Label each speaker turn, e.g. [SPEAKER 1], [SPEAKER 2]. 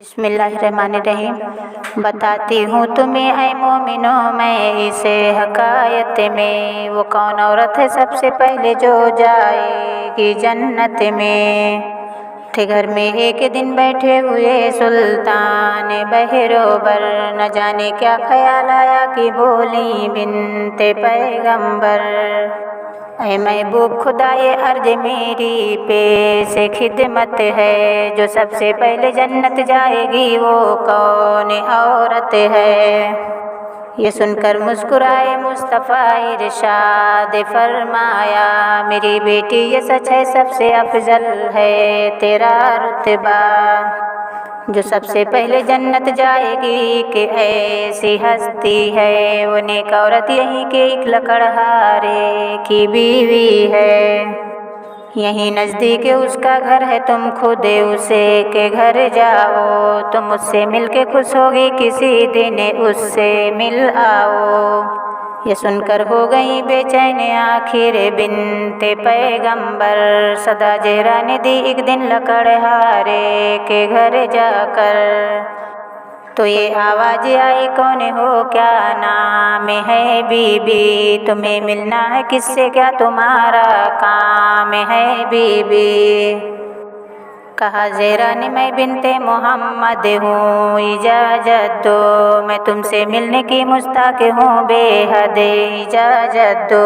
[SPEAKER 1] بسم اللہ الرحمن الرحیم۔ بتاتی ہوں تمہیں اے مومنوں میں اسے حکایت میں، وہ کون عورت ہے سب سے پہلے جو جائے گی جنت میں۔ تھے گھر میں ایک دن بیٹھے ہوئے سلطان بہروبر، نہ جانے کیا خیال آیا کہ بولی بنت پیغمبر، اے محبوب خدا یہ عرض میری پیش خدمت ہے، جو سب سے پہلے جنت جائے گی وہ کون عورت ہے۔ یہ سن کر مسکرائے مصطفیٰ، ارشاد فرمایا میری بیٹی یہ سچ ہے سب سے افضل ہے تیرا رتبہ، جو سب سے پہلے جنت جائے گی کہ ایسی ہستی ہے، وہ نیک عورت یہی کہ ایک لکڑہارے کی بیوی ہے، یہیں نزدیک اس کا گھر ہے، تم خود اسے کے گھر جاؤ، تم اس سے مل کے خوش ہوگی کسی دن اس سے مل آؤ۔ یہ سن کر ہو گئی بے چین آخر بنت پیغمبر، صدا زہرا نے دی ایک دن لکڑہارے کے گھر جا کر، تو یہ آواز آئی کون ہو کیا نام ہے بی بی، تمہیں ملنا ہے کس سے کیا تمہارا کام ہے بی بی۔ کہا زہرا نے میں بنت محمد ہوں، اجازت دو میں تم سے ملنے کی مشتاق ہوں بے حد، اجازت دو۔